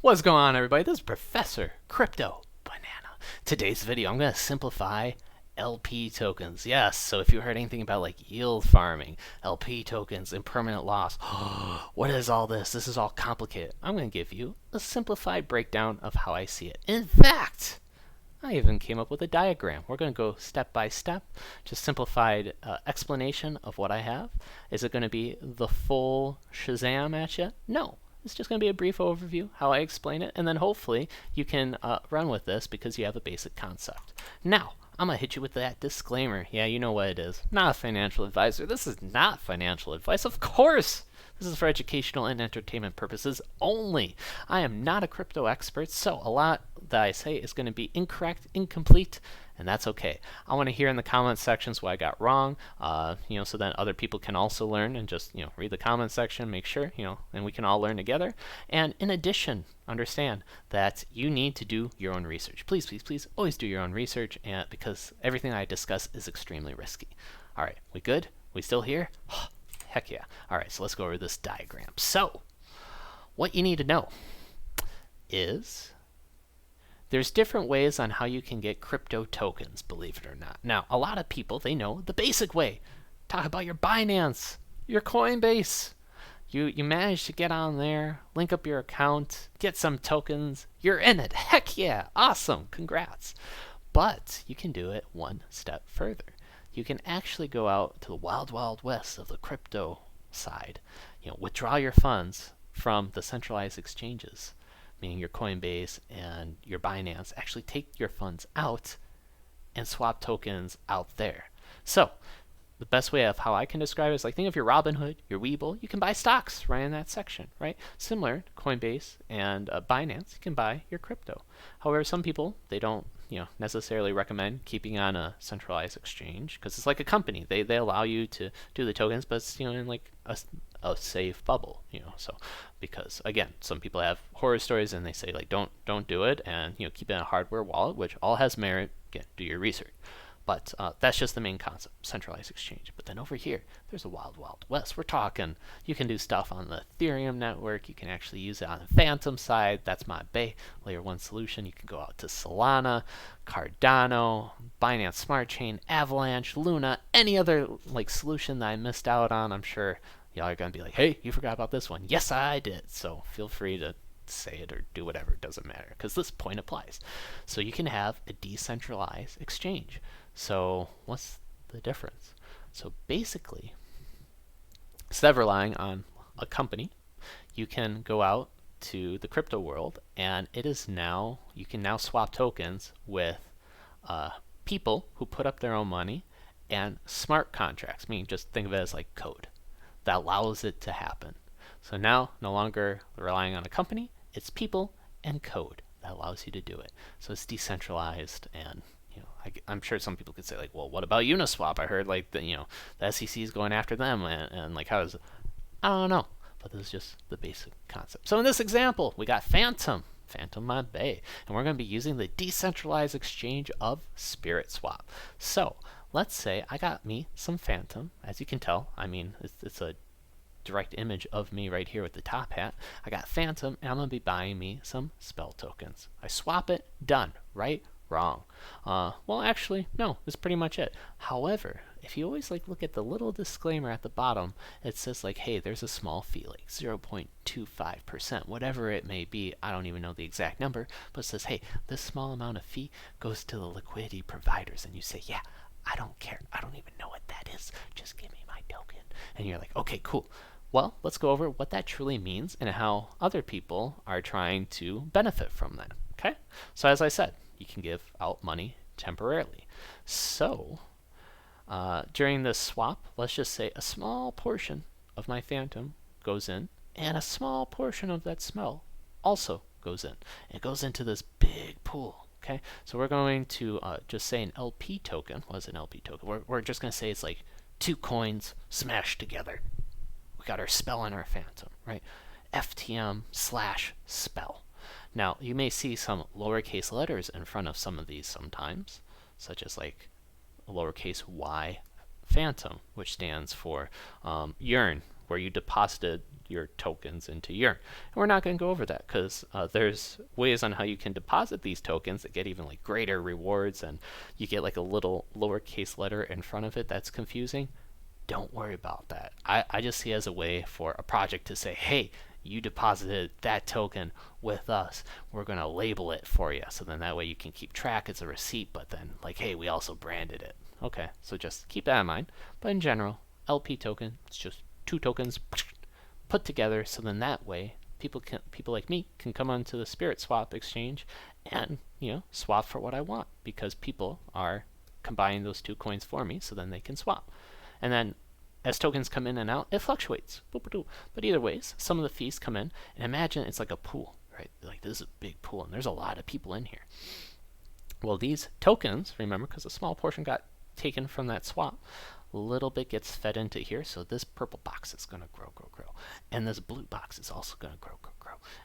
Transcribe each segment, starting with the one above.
What's going on, everybody? This is Professor Crypto Banana. Today's video, I'm going to simplify LP tokens. Yes, so if you heard anything about like yield farming, LP tokens, impermanent loss, what is all this? This is all complicated. I'm going to give you a simplified breakdown of how I see it. In fact, I even came up with a diagram. We're going to go step by step, just simplified explanation of what I have. Is it going to be the full Shazam at you? No. It's just going to be a brief overview, how I explain it, and then hopefully you can run with this because you have a basic concept. Now, I'm going to hit you with that disclaimer. Yeah, you know what it is. Not a financial advisor. This is not financial advice. Of course! This is for educational and entertainment purposes only. I am not a crypto expert, so a lot that I say is going to be incorrect, incomplete, and that's okay. I want to hear in the comment sections what I got wrong, so that other people can also learn and just, read the comment section, make sure, and we can all learn together. And in addition, understand that you need to do your own research. Please, please, please, always do your own research, and because everything I discuss is extremely risky. All right, we good? We still here? Heck yeah. All right, so let's go over this diagram. So, what you need to know is there's different ways on how you can get crypto tokens, believe it or not. Now, a lot of people, they know the basic way. Talk about your Binance, your Coinbase. You manage to get on there, link up your account, get some tokens. You're in it. Heck yeah. Awesome. Congrats. But you can do it one step further. You can actually go out to the wild, wild west of the crypto side. Withdraw your funds from the centralized exchanges, meaning your Coinbase and your Binance. Actually take your funds out and swap tokens out there. So the best way of how I can describe it is like think of your Robinhood, your Webull. You can buy stocks right in that section, right? Similar to Coinbase and Binance, you can buy your crypto. However, some people, they don't necessarily recommend keeping on a centralized exchange because it's like a company. They allow you to do the tokens, but it's in like a safe bubble, so because again, some people have horror stories and they say like don't do it and keep it in a hardware wallet, which all has merit. Again, do your research. But that's just the main concept, centralized exchange. But then over here, there's a wild, wild west. We're talking, you can do stuff on the Ethereum network. You can actually use it on the Fantom side. That's my layer 1 solution. You can go out to Solana, Cardano, Binance Smart Chain, Avalanche, Luna, any other like solution that I missed out on. I'm sure y'all are going to be like, hey, you forgot about this one. Yes, I did. So feel free to say it or do whatever. It doesn't matter because this point applies. So you can have a decentralized exchange. So what's the difference? So basically, instead of relying on a company, you can go out to the crypto world and you can now swap tokens with people who put up their own money and smart contracts, meaning just think of it as like code that allows it to happen. So now no longer relying on a company, it's people and code that allows you to do it. So it's decentralized, and I'm sure some people could say like, well, what about Uniswap? I heard like the SEC is going after them, and like how is it? I don't know, but this is just the basic concept. So in this example, we got Fantom Maeda, and we're going to be using the decentralized exchange of SpiritSwap. So let's say I got me some Fantom. As you can tell, I mean it's a direct image of me right here with the top hat. I got Fantom, and I'm going to be buying me some spell tokens. I swap it, done, right? Wrong. Well, actually, no, that's pretty much it. However, if you always like look at the little disclaimer at the bottom, it says like, hey, there's a small fee, like 0.25%, whatever it may be. I don't even know the exact number, but it says, hey, this small amount of fee goes to the liquidity providers. And you say, yeah, I don't care. I don't even know what that is. Just give me my token. And you're like, okay, cool. Well, let's go over what that truly means and how other people are trying to benefit from that. Okay? So as I said, you can give out money temporarily. So during this swap, let's just say a small portion of my Fantom goes in, and a small portion of that smell also goes in. It goes into this big pool. Okay? So we're going to just say an LP token. What is an LP token? We're just going to say it's like 2 coins smashed together. We got our spell and our Fantom, right? FTM/spell. Now, you may see some lowercase letters in front of some of these sometimes, such as like a lowercase y Fantom, which stands for yearn, where you deposited your tokens into Yearn. And we're not going to go over that because there's ways on how you can deposit these tokens that get even like greater rewards, and you get like a little lowercase letter in front of it that's confusing. Don't worry about that. I just see it as a way for a project to say, hey, you deposited that token with us. We're going to label it for you. So then that way you can keep track. It's a receipt, but then like, hey, we also branded it. Okay, so just keep that in mind. But in general, LP token, it's just 2 tokens put together, so then that way people like me can come onto the SpiritSwap exchange and swap for what I want, because people are combining those 2 coins for me, so then they can swap. And then as tokens come in and out, it fluctuates. But either ways, some of the fees come in, and imagine it's like a pool, right? Like this is a big pool, and there's a lot of people in here. Well, these tokens, remember, because a small portion got taken from that swap, a little bit gets fed into here, so this purple box is going to grow, and this blue box is also going to grow,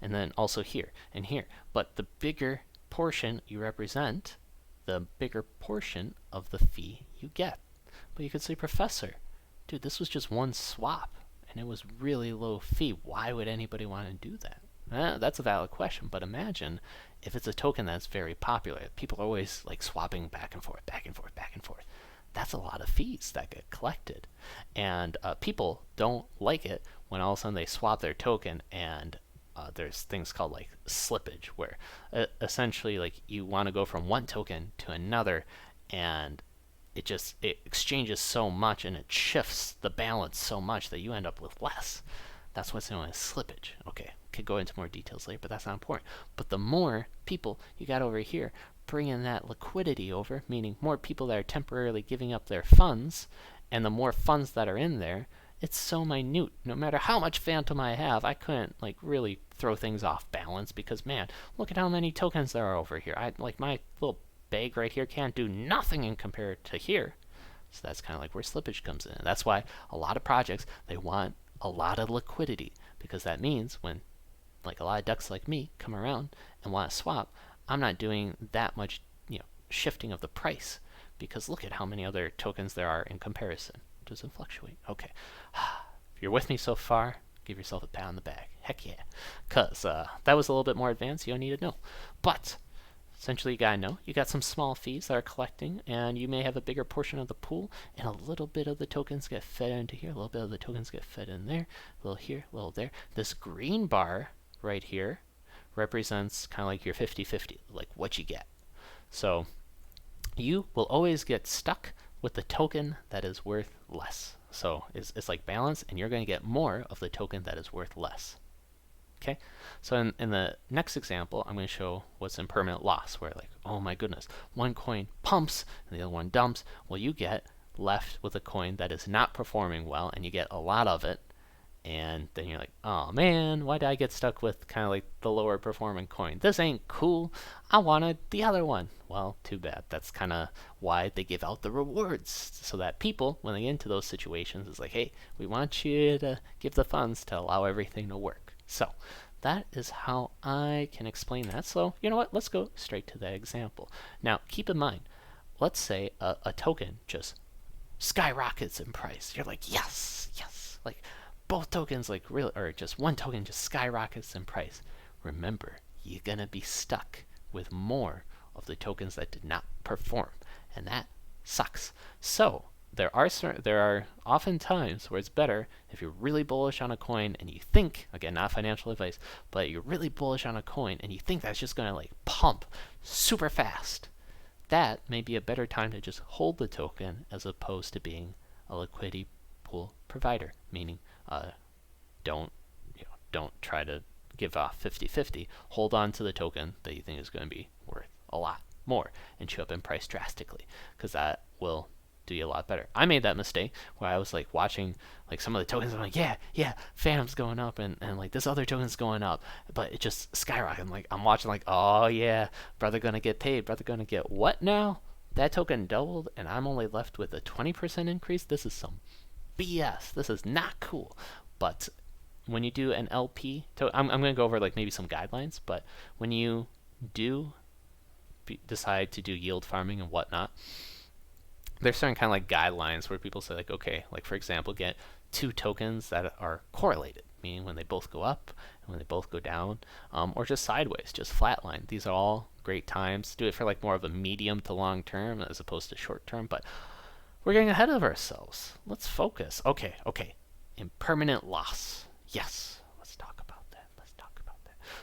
and then also here and here. But the bigger portion you represent, the bigger portion of the fee you get. But you could say, Professor, dude, this was just one swap, and it was really low fee. Why would anybody want to do that? That's a valid question, but imagine if it's a token that's very popular. People are always like swapping back and forth. That's a lot of fees that get collected, and people don't like it when all of a sudden they swap their token, and there's things called like slippage, where essentially like you want to go from one token to another, and it exchanges so much and it shifts the balance so much that you end up with less. That's what's known as slippage. Okay, could go into more details later, but that's not important. But the more people you got over here bringing that liquidity over, meaning more people that are temporarily giving up their funds, and the more funds that are in there, it's so minute. No matter how much Fantom I have, I couldn't like really throw things off balance, because man, look at how many tokens there are over here. Like my little bag right here can't do nothing in compared to here. So that's kind of like where slippage comes in. And that's why a lot of projects, they want a lot of liquidity, because that means when like a lot of ducks like me come around and want to swap, I'm not doing that much shifting of the price, because look at how many other tokens there are in comparison. It doesn't fluctuate. Okay. If you're with me so far, give yourself a pat on the back. Heck yeah. Because that was a little bit more advanced. You don't need to know. But essentially, you gotta know you got some small fees that are collecting, and you may have a bigger portion of the pool, and a little bit of the tokens get fed into here, a little bit of the tokens get fed in there, a little here, a little there. This green bar right here represents kind of like your 50-50, like what you get. So you will always get stuck with the token that is worth less. So it's like balance, and you're going to get more of the token that is worth less. Okay, so in the next example, I'm going to show what's impermanent loss, where like, oh my goodness, one coin pumps and the other one dumps. Well, you get left with a coin that is not performing well, and you get a lot of it, and then you're like, oh man, why did I get stuck with kind of like the lower performing coin? This ain't cool. I wanted the other one. Well, too bad. That's kind of why they give out the rewards, so that people, when they get into those situations, it's like, hey, we want you to give the funds to allow everything to work. So that is how I can explain that. So you know what? Let's go straight to that example. Now, keep in mind, let's say a token just skyrockets in price. You're like, yes, yes. Like both tokens, like real, or just one token just skyrockets in price. Remember, you're going to be stuck with more of the tokens that did not perform, and that sucks. So there are often times where it's better if you're really bullish on a coin and you think, again, not financial advice, but you're really bullish on a coin and you think that's just going to like pump super fast. That may be a better time to just hold the token as opposed to being a liquidity pool provider, meaning don't try to give off 50-50. Hold on to the token that you think is going to be worth a lot more and show up in price drastically, because that will do you a lot better. I made that mistake where I was like watching like some of the tokens. I'm like, yeah, Fantom's going up, and like this other token's going up, but it just skyrocketed. Like I'm watching like, oh yeah, brother gonna get paid. Brother gonna get what now? That token doubled, and I'm only left with a 20% increase. This is some BS. This is not cool. But when you do an LP, I'm going to go over like maybe some guidelines, but when you do decide to do yield farming and whatnot, there's certain kind of like guidelines where people say like, okay, like for example, get two tokens that are correlated, meaning when they both go up and when they both go down, or just sideways, just flatline. These are all great times. Do it for like more of a medium to long term as opposed to short term, but we're getting ahead of ourselves. Let's focus. Okay. Impermanent loss. Yes, let's talk about that.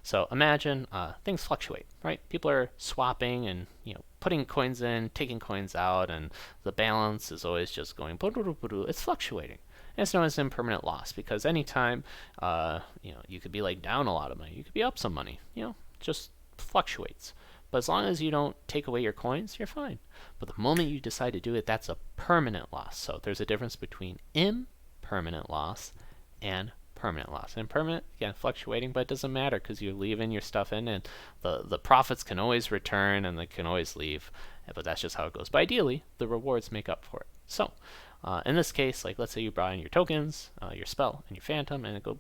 So imagine things fluctuate, right? People are swapping and putting coins in, taking coins out, and the balance is always just going. It's fluctuating. And it's known as impermanent loss because anytime you could be like down a lot of money, you could be up some money. Just fluctuates. But as long as you don't take away your coins, you're fine. But the moment you decide to do it, that's a permanent loss. So there's a difference between impermanent loss and permanent loss. And permanent, again, fluctuating, but it doesn't matter because you're leaving your stuff in, and the profits can always return and they can always leave. But that's just how it goes. But ideally, the rewards make up for it. So in this case, like let's say you brought in your tokens, your spell, and your Fantom, and it goes,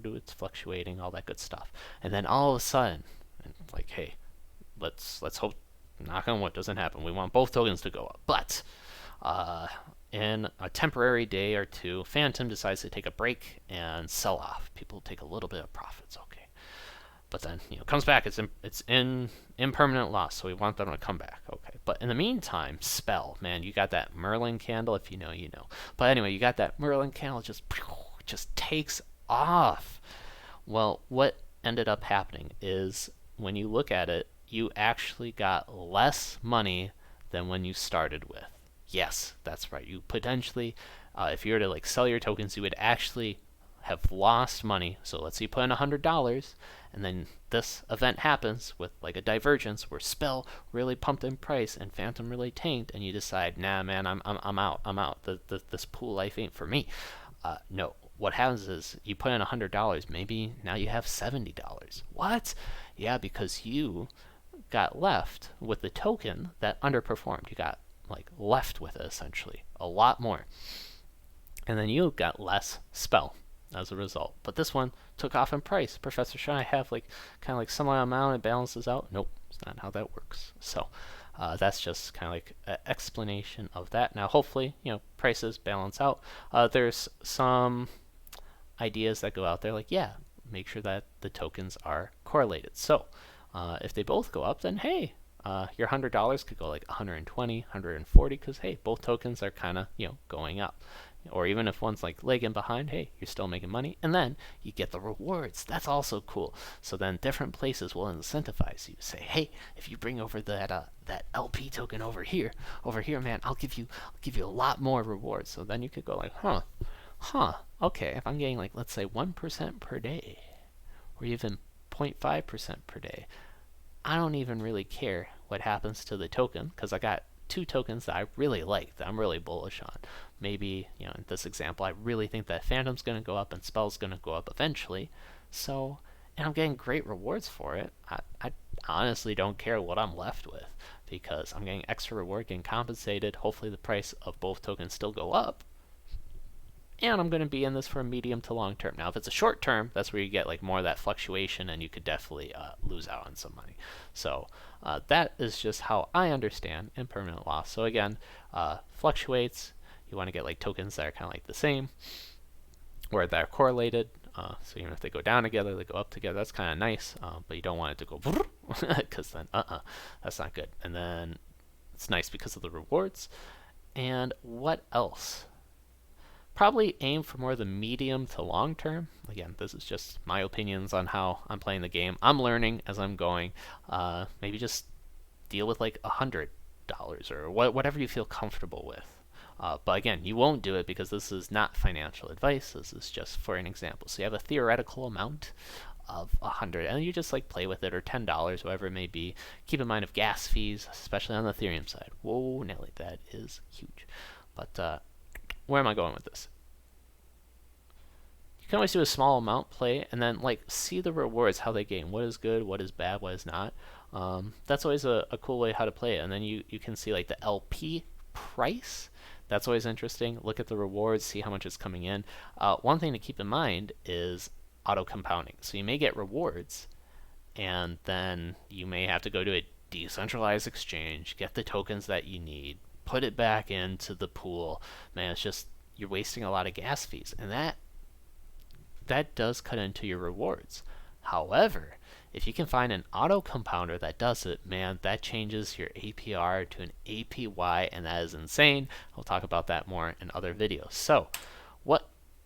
it's fluctuating, all that good stuff. And then all of a sudden, like, hey, let's hope, knock on wood, doesn't happen. We want both tokens to go up. But in a temporary day or two, Fantom decides to take a break and sell off. People take a little bit of profits, okay. But then, comes back, it's in impermanent loss, so we want them to come back, okay. But in the meantime, spell, man, you got that Merlin candle, if you know, you know. But anyway, you got that Merlin candle, just takes off. Well, what ended up happening is when you look at it, you actually got less money than when you started with. Yes, that's right. You potentially, if you were to like sell your tokens, you would actually have lost money. So let's say you put in $100, and then this event happens with like a divergence where spell really pumped in price and Fantom really tanked, and you decide, nah, man, I'm out. This pool life ain't for me. No. What happens is you put in $100, maybe now you have $70. What? Yeah, because you got left with the token that underperformed. You got like left with it essentially a lot more, and then you got less spell as a result. But this one took off in price. Professor, should I have like kind of like some amount it balances out? Nope, it's not how that works. So that's just kind of like an explanation of that. Now hopefully prices balance out. There's some ideas that go out there like, yeah, make sure that the tokens are correlated. So if they both go up, then hey, your $100 could go like 120, 140, because hey, both tokens are kind of going up. Or even if one's like lagging behind, hey, you're still making money, and then you get the rewards. That's also cool. So then different places will incentivize you. Say, hey, if you bring over that LP token over here, man, I'll give you a lot more rewards. So then you could go like, okay, if I'm getting like let's say 1% per day, or even 0.5% per day, I don't even really care what happens to the token because I got two tokens that I really like, that I'm really bullish on. Maybe, in this example, I really think that Fantom's going to go up and Spell's going to go up eventually. So, and I'm getting great rewards for it. I honestly don't care what I'm left with because I'm getting extra reward, getting compensated. Hopefully the price of both tokens still go up. And I'm going to be in this for a medium to long term. Now, if it's a short term, that's where you get like more of that fluctuation and you could definitely lose out on some money. So that is just how I understand impermanent loss. So again, fluctuates. You want to get like tokens that are kind of like the same or that are correlated. So even if they go down together, they go up together. That's kind of nice, but you don't want it to go because then that's not good. And then it's nice because of the rewards. And what else? Probably aim for more the medium to long term. Again, this is just my opinions on how I'm playing the game. I'm learning as I'm going. Maybe just deal with like $100 or whatever you feel comfortable with. But again, you won't do it because this is not financial advice. This is just for an example. So you have a theoretical amount of 100 and you just like play with it, or $10, whatever it may be. Keep in mind of gas fees, especially on the Ethereum side. Whoa, Nelly, that is huge. But where am I going with this? You can always do a small amount play and then like see the rewards, how they gain, what is good, what is bad, what is not. That's always a cool way how to play it. And then you can see like the LP price. That's always interesting. Look at the rewards, see how much is coming in. One thing to keep in mind is auto compounding. So you may get rewards and then you may have to go to a decentralized exchange, get the tokens that you need, put it back into the pool. Man, it's just you're wasting a lot of gas fees, and that does cut into your rewards. However, if you can find an auto compounder that does it, man, that changes your APR to an APY, and that is insane. I'll talk about that more in other videos. So,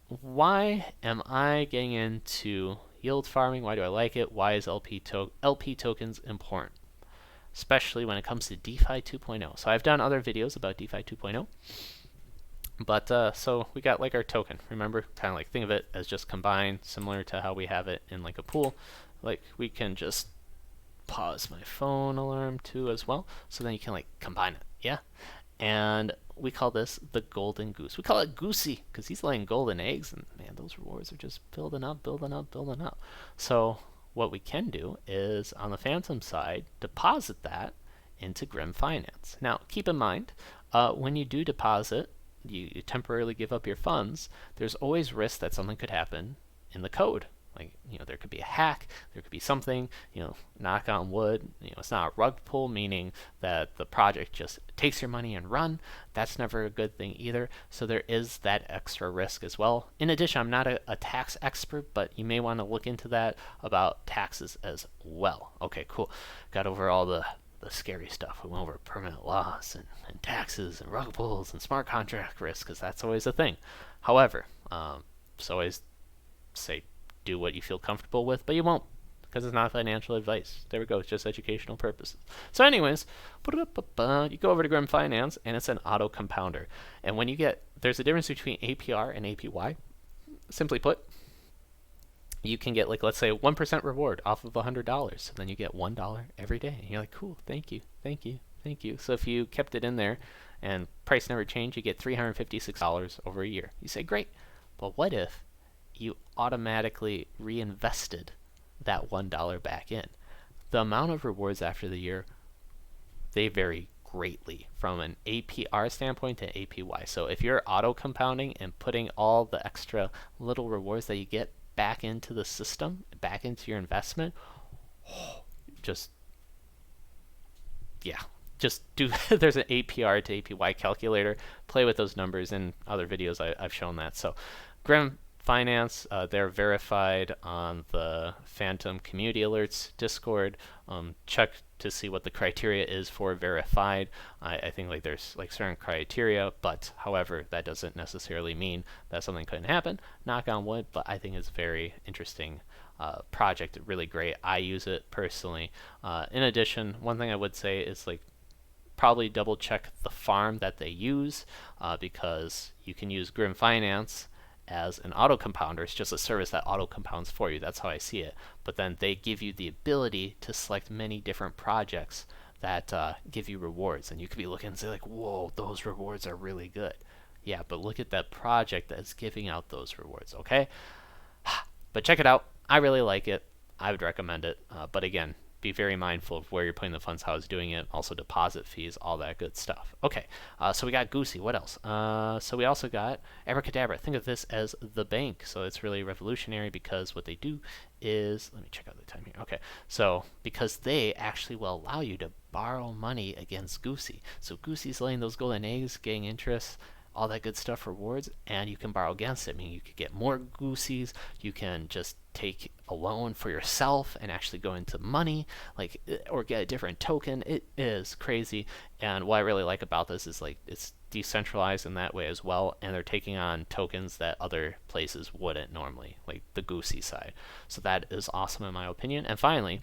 why am I getting into yield farming? Why do I like it? Why is LP tokens important? Especially when it comes to DeFi 2.0. So I've done other videos about DeFi 2.0. But so we got like our token. Remember, kind of like think of it as just combined, similar to how we have it in like a pool. Like we can just pause my phone alarm too as well. So then you can like combine it, yeah? And we call this the golden goose. We call it Goosey because he's laying golden eggs, and man, those rewards are just building up, building up, building up. So what we can do is on the Fantom side, deposit that into Grim Finance. Now, keep in mind, when you do deposit, you temporarily give up your funds, there's always risk that something could happen in the code. Like, there could be a hack, there could be something, knock on wood, it's not a rug pull, meaning that the project just takes your money and run. That's never a good thing either. So there is that extra risk as well. In addition, I'm not a tax expert, but you may want to look into that about taxes as well. Okay, cool. Got over all the scary stuff. We went over permanent loss and taxes and rug pulls and smart contract risk, because that's always a thing. However, so always say do what you feel comfortable with, but you won't, because it's not financial advice. There we go. It's just educational purposes. So anyways, you go over to Grim Finance, and it's an auto compounder. And when you there's a difference between APR and APY. Simply put, you can get, like, let's say 1% reward off of $100. So then you get $1 every day. And you're like, cool, thank you, thank you, thank you. So if you kept it in there and price never changed, you get $356 over a year. You say, great, but what if you automatically reinvested that $1 back in? The amount of rewards after the year, they vary greatly from an APR standpoint to APY. So if you're auto compounding and putting all the extra little rewards that you get back into the system, back into your investment, just do there's an APR to APY calculator. Play with those numbers. In other videos I've shown that. So Grim Finance, they're verified on the Fantom Community Alerts Discord. Check to see what the criteria is for verified. I think like there's like certain criteria, but however, that doesn't necessarily mean that something couldn't happen. Knock on wood, but I think it's very interesting project, really great. I use it personally. In addition, one thing I would say is like probably double check the farm that they use, because you can use Grim Finance as an auto compounder. It's just a service that auto compounds for you. That's how I see it. But then they give you the ability to select many different projects that give you rewards. And you could be looking and say like, whoa, those rewards are really good. Yeah, but look at that project that's giving out those rewards, okay? But check it out. I really like it. I would recommend it. But again, be very mindful of where you're putting the funds, how it's doing it, also deposit fees, all that good stuff. Okay, so we got Goosey. What else? So we also got Abracadabra. Think of this as the bank. So it's really revolutionary because what they do is, let me check out the time here. Okay, so because they actually will allow you to borrow money against Goosey. So Goosey's laying those golden eggs, getting interest, all that good stuff, rewards, and you can borrow against it. I mean, you could get more Gooseys. You can just take a loan for yourself and actually go into money, like, or get a different token. It is crazy. And what I really like about this is like it's decentralized in that way as well, and they're taking on tokens that other places wouldn't normally, like the Goosey side. So that is awesome in my opinion. And finally,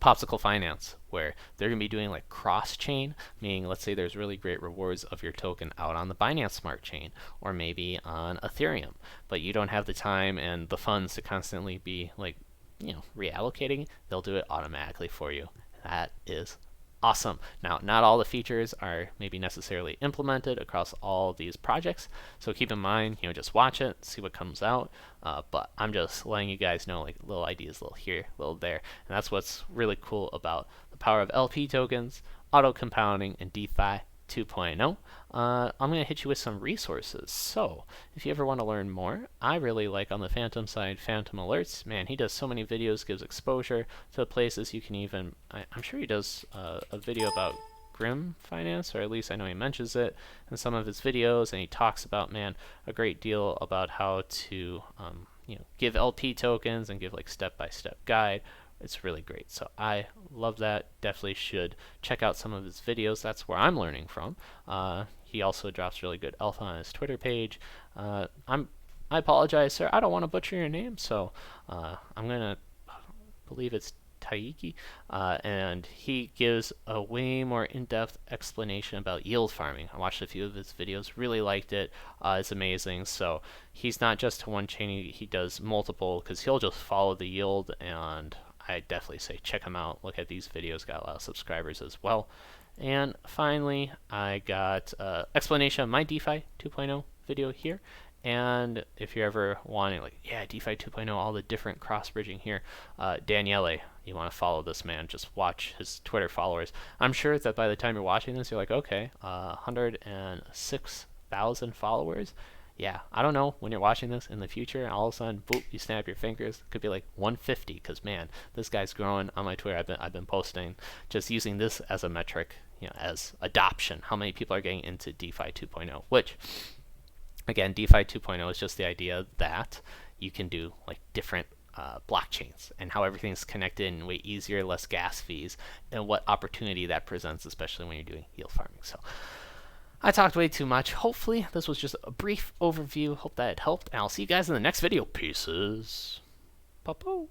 Popsicle Finance, where they're going to be doing like cross-chain, meaning let's say there's really great rewards of your token out on the Binance Smart Chain or maybe on Ethereum, but you don't have the time and the funds to constantly be like, reallocating. They'll do it automatically for you. That is awesome. Now, not all the features are maybe necessarily implemented across all these projects, so keep in mind, just watch it, see what comes out. But I'm just letting you guys know, like, little ideas, little here, little there, and that's what's really cool about the power of LP tokens, auto compounding, and DeFi 2.0. I'm going to hit you with some resources. So if you ever want to learn more, I really like on the Fantom side, Fantom Alerts. Man, he does so many videos, gives exposure to places you can even, I'm sure he does a video about Grim Finance, or at least I know he mentions it in some of his videos, and he talks about, man, a great deal about how to give LP tokens and give like step-by-step guide. It's really great. So I love that. Definitely should check out some of his videos. That's where I'm learning from. He also drops really good alpha on his Twitter page. I apologize, sir. I don't want to butcher your name, so I'm gonna believe it's Taiki, and he gives a way more in-depth explanation about yield farming. I watched a few of his videos, really liked it. It's amazing. So he's not just one chain, he does multiple, because he'll just follow the yield, and I definitely say check him out. Look at these videos, got a lot of subscribers as well. And finally, I got explanation of my DeFi 2.0 video here. And if you're ever wanting, like, yeah, DeFi 2.0, all the different cross-bridging here, Daniele, you want to follow this man, just watch his Twitter followers. I'm sure that by the time you're watching this, you're like, okay, 106,000 followers. Yeah, I don't know, when you're watching this in the future, all of a sudden, boop, you snap your fingers, it could be like 150, because, man, this guy's growing on my Twitter. I've been posting, just using this as a metric, as adoption, how many people are getting into DeFi 2.0, which... Again, DeFi 2.0 is just the idea that you can do like different blockchains and how everything's connected in way easier, less gas fees, and what opportunity that presents, especially when you're doing yield farming. So I talked way too much. Hopefully this was just a brief overview. Hope that it helped, and I'll see you guys in the next video. Pieces. Popo.